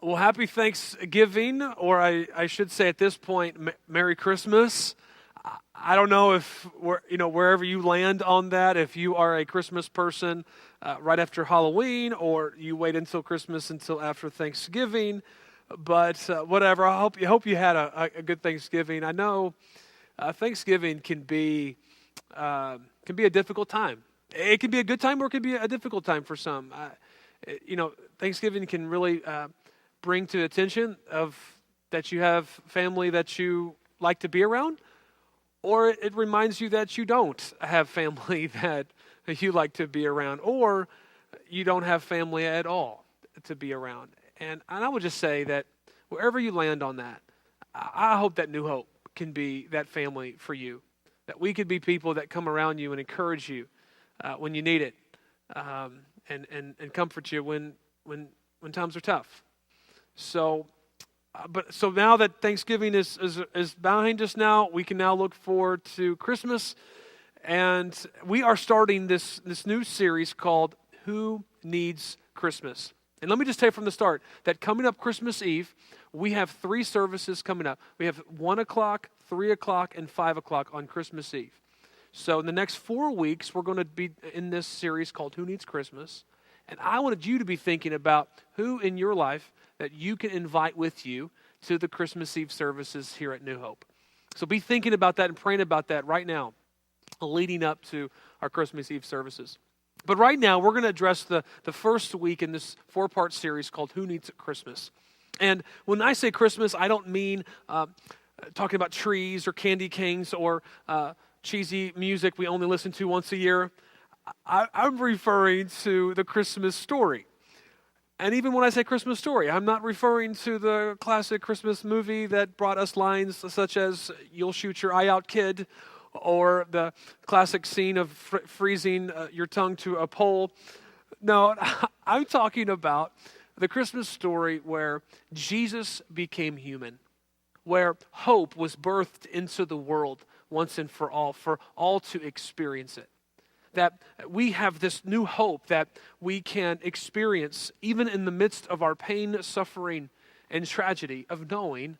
Well, happy Thanksgiving, or I should say at this point, Merry Christmas. I don't know if wherever you land on that, if you are a Christmas person right after Halloween, or you wait until Christmas until after Thanksgiving. But whatever. I hope you had a good Thanksgiving. I know Thanksgiving can be a difficult time. It can be a good time, or it can be a difficult time for some. Thanksgiving can really bring to attention of that you have family that you like to be around, or it reminds you that you don't have family that you like to be around, or you don't have family at all to be around. And I would just say that wherever you land on that, I hope that New Hope can be that family for you, that we could be people that come around you and encourage you when you need it, and comfort you when times are tough. So now that Thanksgiving is behind us now, we can now look forward to Christmas. And we are starting this new series called Who Needs Christmas? And let me just tell you from the start that coming up Christmas Eve, we have 3 services coming up. We have 1 o'clock, 3 o'clock, and 5 o'clock on Christmas Eve. So in the next 4 weeks, we're going to be in this series called Who Needs Christmas? And I wanted you to be thinking about who in your life that you can invite with you to the Christmas Eve services here at New Hope. So be thinking about that and praying about that right now, leading up to our Christmas Eve services. But right now, we're going to address the first week in this 4-part series called Who Needs Christmas? And when I say Christmas, I don't mean talking about trees or candy canes or cheesy music we only listen to once a year. I'm referring to the Christmas story. And even when I say Christmas story, I'm not referring to the classic Christmas movie that brought us lines such as "You'll shoot your eye out, kid," or the classic scene of freezing your tongue to a pole. No, I'm talking about the Christmas story where Jesus became human, where hope was birthed into the world once and for all to experience it. That we have this new hope that we can experience even in the midst of our pain, suffering, and tragedy of knowing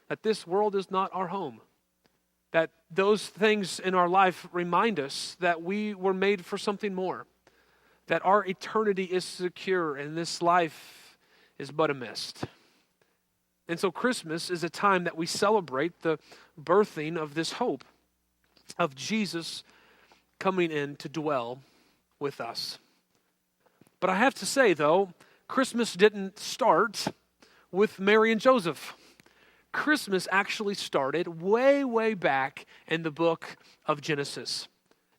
that this world is not our home. That those things in our life remind us that we were made for something more. That our eternity is secure and this life is but a mist. And so Christmas is a time that we celebrate the birthing of this hope of Jesus coming in to dwell with us. But I have to say, though, Christmas didn't start with Mary and Joseph. Christmas actually started way, way back in the book of Genesis.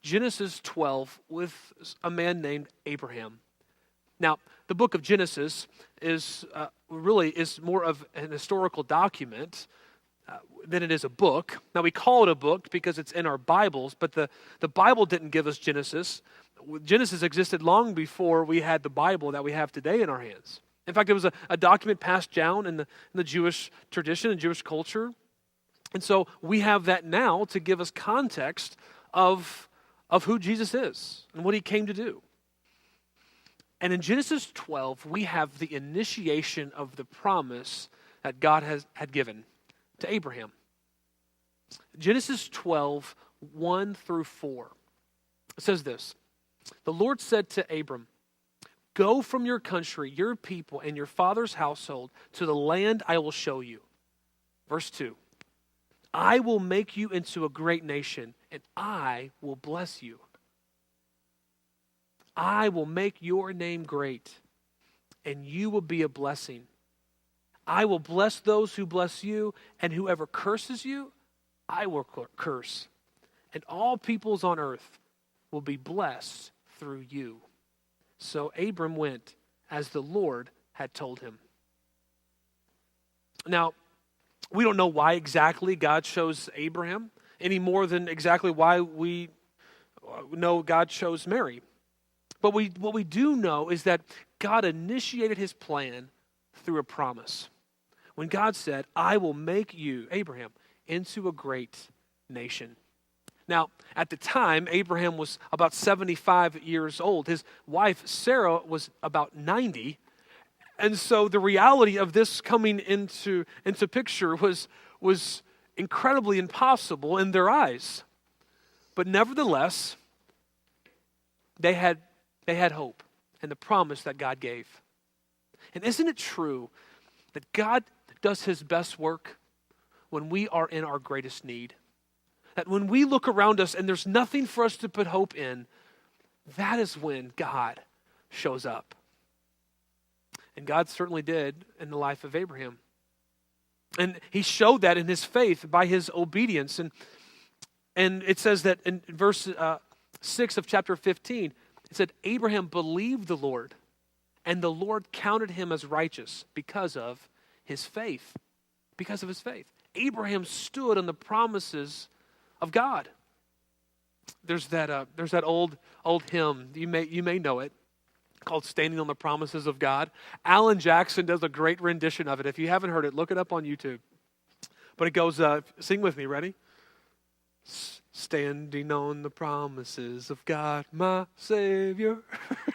Genesis 12 with a man named Abraham. Now, the book of Genesis is more of an historical document than it is a book. Now, we call it a book because it's in our Bibles, but the Bible didn't give us Genesis. Genesis existed long before we had the Bible that we have today in our hands. In fact, it was a document passed down in the Jewish tradition and Jewish culture. And so we have that now to give us context of who Jesus is and what he came to do. And in Genesis 12, we have the initiation of the promise that God had given to Abraham. Genesis 12, 1 through 4. It says this: "The Lord said to Abram, 'Go from your country, your people, and your father's household to the land I will show you.'" Verse 2. "I will make you into a great nation, and I will bless you. I will make your name great, and you will be a blessing. I will bless those who bless you, and whoever curses you, I will curse. And all peoples on earth will be blessed through you." So Abram went as the Lord had told him. Now, we don't know why exactly God chose Abraham, any more than exactly why we know God chose Mary. But what we do know is that God initiated his plan through a promise. When God said, "I will make you, Abraham, into a great nation." Now, at the time, Abraham was about 75 years old. His wife, Sarah, was about 90. And so the reality of this coming into picture was incredibly impossible in their eyes. But nevertheless, they had hope and the promise that God gave. And isn't it true that God does his best work when we are in our greatest need? That when we look around us and there's nothing for us to put hope in, that is when God shows up. And God certainly did in the life of Abraham. And he showed that in his faith by his obedience. And it says that in verse 6 of chapter 15, it said, Abraham believed the Lord, and the Lord counted him as righteous because of his faith. Because of his faith. Abraham stood on the promises of God. There's that old hymn, you may know it, called Standing on the Promises of God. Alan Jackson does a great rendition of it. If you haven't heard it, look it up on YouTube. But it goes, sing with me, ready? Standing on the promises of God, my Savior.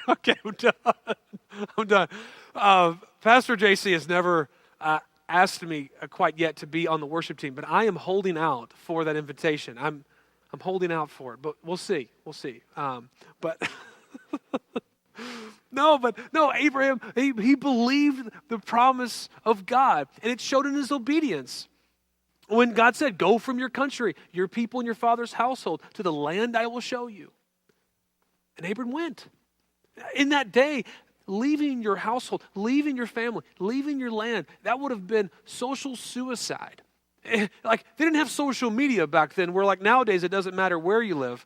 Okay, I'm done. Pastor JC has never asked me quite yet to be on the worship team, but I am holding out for that invitation. I'm holding out for it, but we'll see. But no, Abraham, he believed the promise of God, and it showed in his obedience. When God said, go from your country, your people and your father's household to the land I will show you. And Abraham went. In that day, leaving your household, leaving your family, leaving your land, that would have been social suicide. Like, they didn't have social media back then where, like, nowadays it doesn't matter where you live.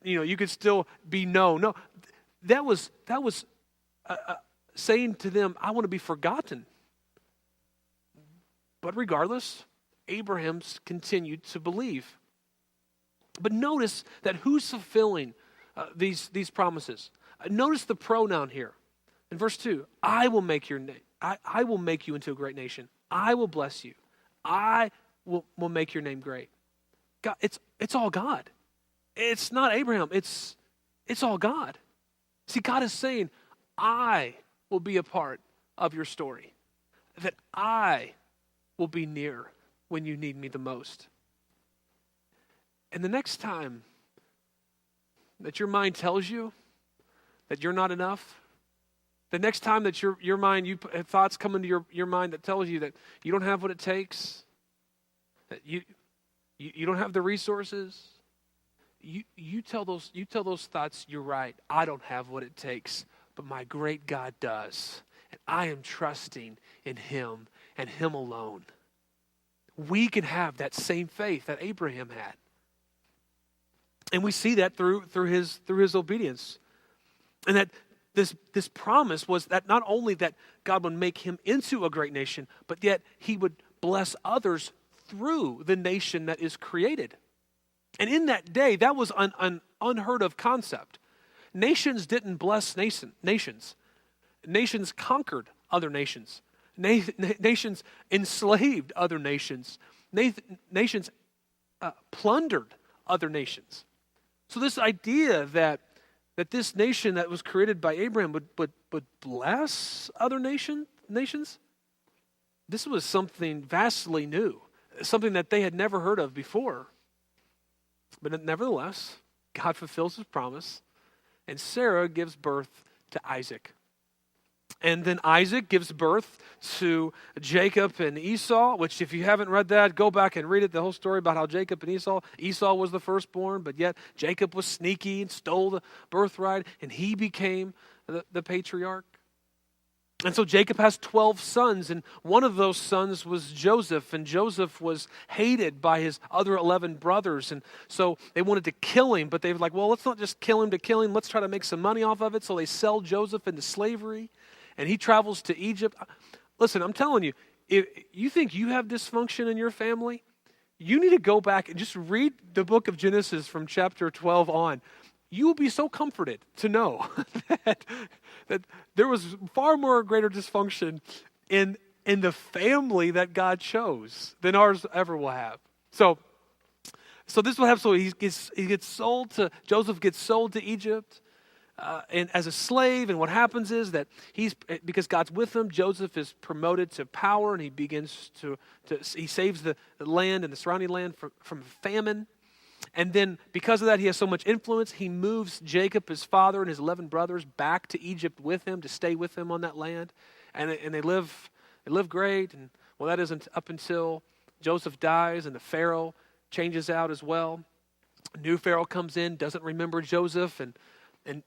You could still be known. No, that was saying to them, I want to be forgotten. But regardless, Abraham's continued to believe. But notice that who's fulfilling these promises. Notice the pronoun here. In verse 2, I will make your name. I will make you into a great nation. I will bless you. I will make your name great. God, it's all God. It's not Abraham. It's all God. See, God is saying, I will be a part of your story. That I will be near when you need me the most. And the next time that your mind tells you that you're not enough, the next time that your mind, thoughts come into your mind that tells you that you don't have what it takes, that you don't have the resources, you tell those thoughts, you're right, I don't have what it takes, but my great God does. And I am trusting in him and him alone. We can have that same faith that Abraham had. And we see that through his obedience. And that this promise was that not only that God would make him into a great nation, but yet he would bless others through the nation that is created. And in that day, that was an unheard of concept. Nations didn't bless nations. Nations conquered other nations. Nations enslaved other nations. Nations plundered other nations. So this idea that this nation that was created by Abraham would bless other nations, this was something vastly new, something that they had never heard of before. But nevertheless, God fulfills his promise, and Sarah gives birth to Isaac. And then Isaac gives birth to Jacob and Esau, which if you haven't read that, go back and read it, the whole story about how Jacob and Esau was the firstborn, but yet Jacob was sneaky and stole the birthright, and he became the patriarch. And so Jacob has 12 sons, and one of those sons was Joseph, and Joseph was hated by his other 11 brothers, and so they wanted to kill him, but they were like, well, let's not just kill him to kill him, let's try to make some money off of it, so they sell Joseph into slavery. And he travels to Egypt. Listen, I'm telling you, if you think you have dysfunction in your family, you need to go back and just read the book of Genesis from chapter 12 on. You will be so comforted to know that there was far more greater dysfunction in the family that God chose than ours ever will have. So this will happen. So Joseph gets sold to Egypt. and as a slave. And what happens is that because God's with him, Joseph is promoted to power, and he begins he saves the land and the surrounding land from famine. And then because of that, he has so much influence, he moves Jacob, his father, and his 11 brothers back to Egypt with him to stay with him on that land. And they live great. And well, that isn't up until Joseph dies and the Pharaoh changes out as well. A new Pharaoh comes in, doesn't remember Joseph, and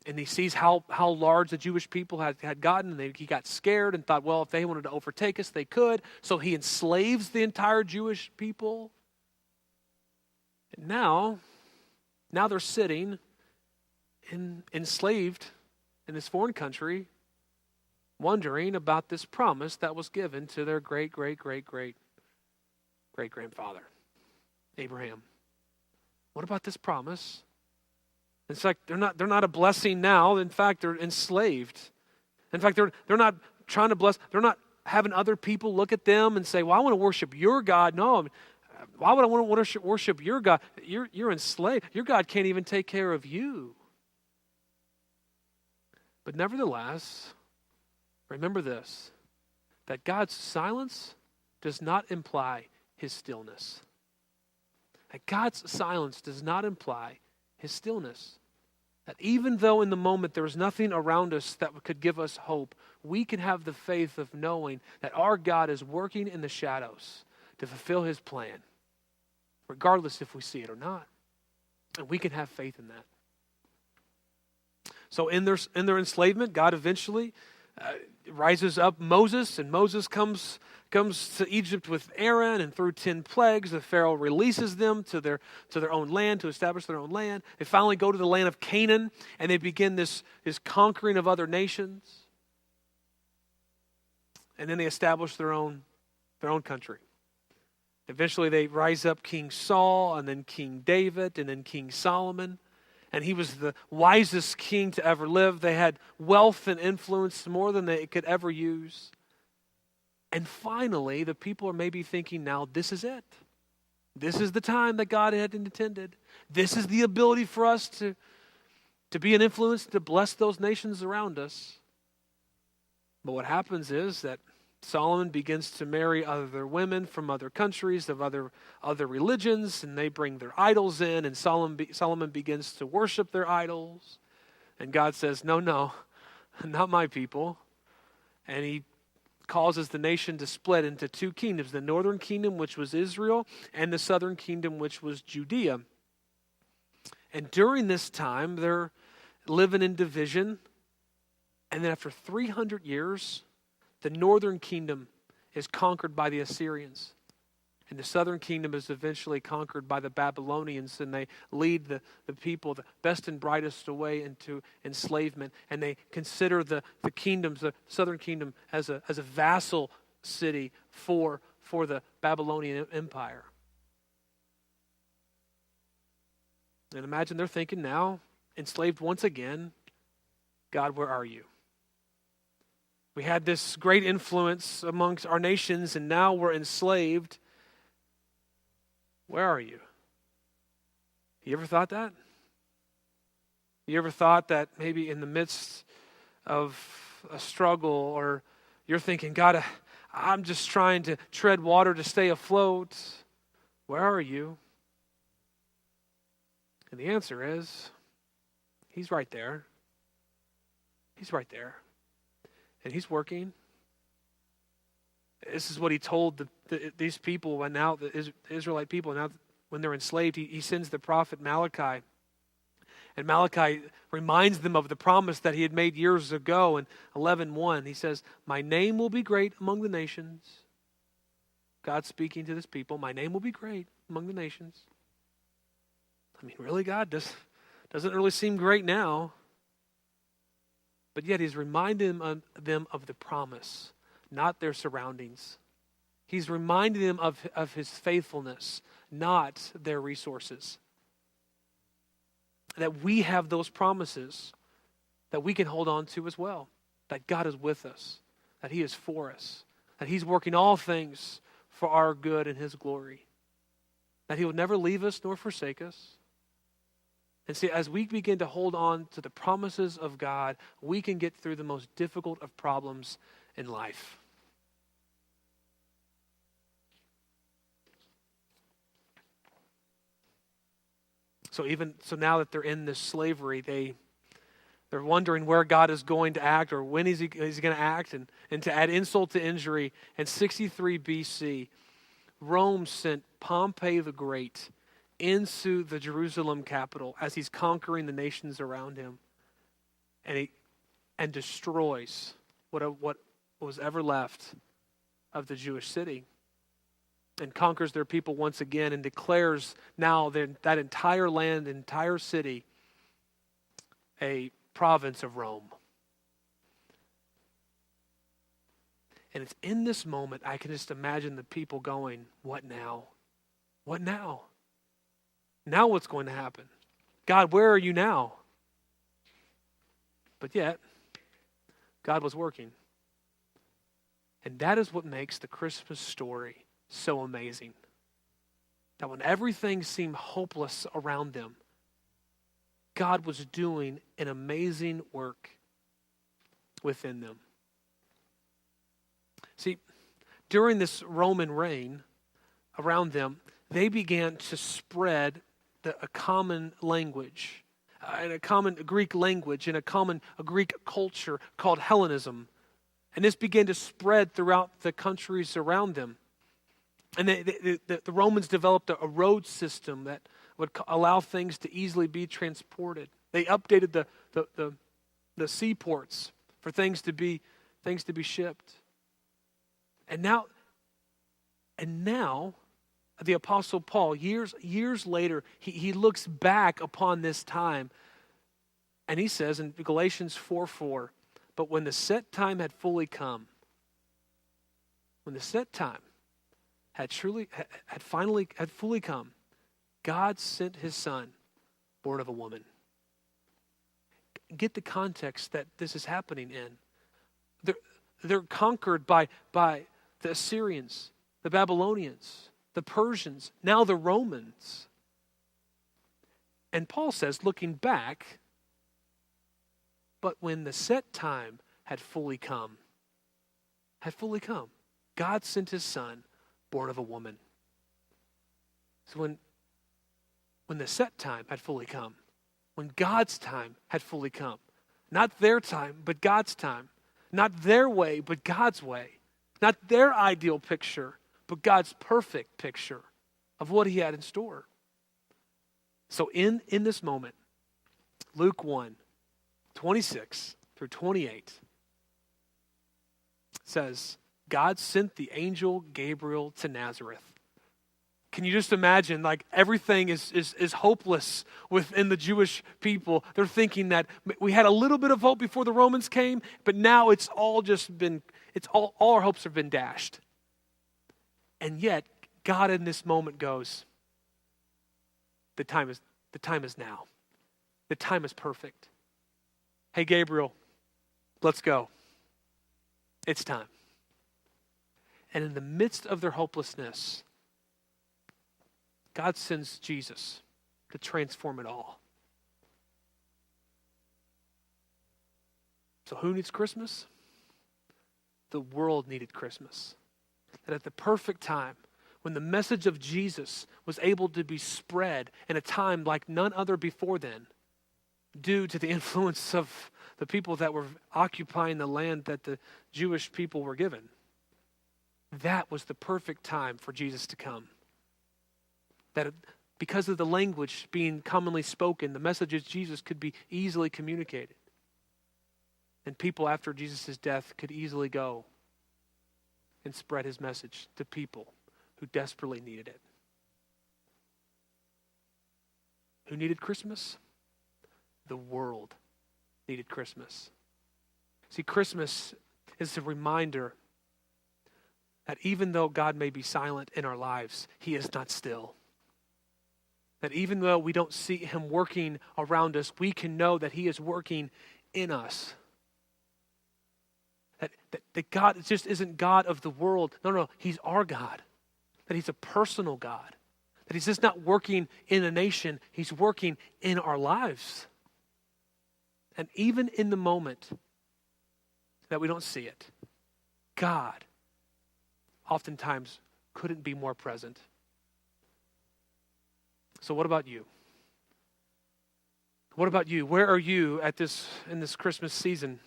he sees how large the Jewish people had gotten, and he got scared and thought, well, if they wanted to overtake us, they could. So he enslaves the entire Jewish people. And now they're sitting enslaved in this foreign country, wondering about this promise that was given to their great-great-great-great-great-grandfather, Abraham. What about this promise? It's like they're not a blessing now. In fact, they're enslaved. In fact, they're not trying to bless. They're not having other people look at them and say, well, I want to worship your God. No, why would I want to worship your God? You're enslaved. Your God can't even take care of you. But nevertheless, remember this, that God's silence does not imply his stillness. That God's silence does not imply his stillness. That even though in the moment there is nothing around us that could give us hope, we can have the faith of knowing that our God is working in the shadows to fulfill his plan, regardless if we see it or not. And we can have faith in that. So in their enslavement, God eventually rises up Moses, and Moses comes to Egypt with Aaron, and through 10 plagues, the Pharaoh releases them to their own land, to establish their own land. They finally go to the land of Canaan, and they begin this conquering of other nations. And then they establish their own country. Eventually they rise up King Saul, and then King David, and then King Solomon. And he was the wisest king to ever live. They had wealth and influence more than they could ever use. And finally, the people are maybe thinking, now this is it. This is the time that God had intended. This is the ability for us to be an influence, to bless those nations around us. But what happens is that Solomon begins to marry other women from other countries, of other religions, and they bring their idols in, and Solomon begins to worship their idols. And God says, no, not my people. And he causes the nation to split into two kingdoms, the northern kingdom, which was Israel, and the southern kingdom, which was Judea. And during this time, they're living in division. And then after 300 years, the northern kingdom is conquered by the Assyrians. And the southern kingdom is eventually conquered by the Babylonians, and they lead the people, the best and brightest, away into enslavement. And they consider the southern kingdom, as a vassal city for the Babylonian Empire. And imagine they're thinking now, enslaved once again, God, where are you? We had this great influence amongst our nations, and now we're enslaved. Where are you? You ever thought that? You ever thought that maybe in the midst of a struggle, or you're thinking, God, I'm just trying to tread water to stay afloat. Where are you? And the answer is, he's right there. He's right there. And he's working. This is what he told these people the Israelite people, now when they're enslaved. He sends the prophet Malachi. And Malachi reminds them of the promise that he had made years ago in 11:1. He says, my name will be great among the nations. God speaking to this people, my name will be great among the nations. I mean, really, God? Doesn't really seem great now. But yet he's reminding them of the promise, not their surroundings. He's reminding them of his faithfulness, not their resources. That we have those promises that we can hold on to as well. That God is with us, that he is for us, that he's working all things for our good and his glory. That he will never leave us nor forsake us. And see, as we begin to hold on to the promises of God, we can get through the most difficult of problems in life. So now that they're in this slavery, they're wondering where God is going to act or when is he going to act. And to add insult to injury, in 63 BC, Rome sent Pompey the Great into the Jerusalem capital as he's conquering the nations around him. And destroys what was ever left of the Jewish city. And conquers their people once again and declares now that entire land, entire city, a province of Rome. And it's in this moment I can just imagine the people going, what now? What now? Now what's going to happen? God, where are you now? But yet, God was working. And that is what makes the Christmas story so amazing. That when everything seemed hopeless around them, God was doing an amazing work within them. See, during this Roman reign around them, they began to spread a common language, and a common Greek language, and a Greek culture called Hellenism. And this began to spread throughout the countries around them. And the Romans developed a road system that would allow things to easily be transported. They updated the seaports for things to be shipped. And now the Apostle Paul, years later, he looks back upon this time, and he says in Galatians 4:4, but when the set time had fully come, when the set time had fully come, God sent his Son, born of a woman. Get the context that this is happening in. They're conquered by the Assyrians, the Babylonians, the Persians, now the Romans. And Paul says, looking back, but when the set time had fully come, God sent his Son, born of a woman. So when the set time had fully come, when God's time had fully come, not their time, but God's time, not their way, but God's way, not their ideal picture, but God's perfect picture of what he had in store. So in this moment, Luke 1:26 through 28 says, God sent the angel Gabriel to Nazareth. Can you just imagine, like, everything is hopeless within the Jewish people. They're thinking that we had a little bit of hope before the Romans came, but now it's all our hopes have been dashed. And yet, God in this moment goes, the time is now. The time is perfect. Hey, Gabriel, let's go. It's time. And in the midst of their hopelessness, God sends Jesus to transform it all. So who needs Christmas? The world needed Christmas. That at the perfect time, when the message of Jesus was able to be spread in a time like none other before then, due to the influence of the people that were occupying the land that the Jewish people were given, that was the perfect time for Jesus to come. That because of the language being commonly spoken, the message of Jesus could be easily communicated. And people after Jesus' death could easily go and spread his message to people who desperately needed it. Who needed Christmas? The world needed Christmas. See, Christmas is a reminder that even though God may be silent in our lives, he is not still. That even though we don't see him working around us, we can know that he is working in us. That God just isn't God of the world. No, he's our God. That he's a personal God. That he's just not working in a nation, he's working in our lives. And even in the moment that we don't see it, God oftentimes couldn't be more present. So what about you? What about you? Where are you in this Christmas season?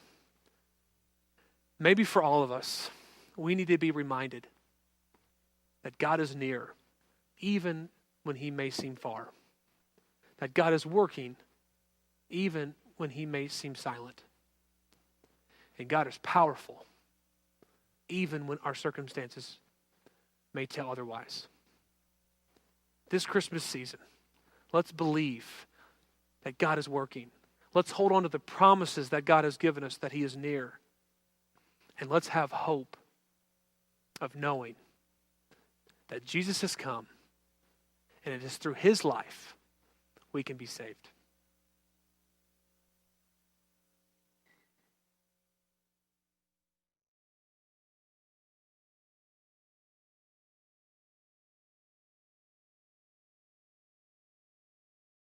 Maybe for all of us, we need to be reminded that God is near, even when he may seem far. That God is working, even when he may seem silent. And God is powerful, even when our circumstances may tell otherwise. This Christmas season, let's believe that God is working. Let's hold on to the promises that God has given us, that he is near. And let's have hope of knowing that Jesus has come, and it is through his life we can be saved.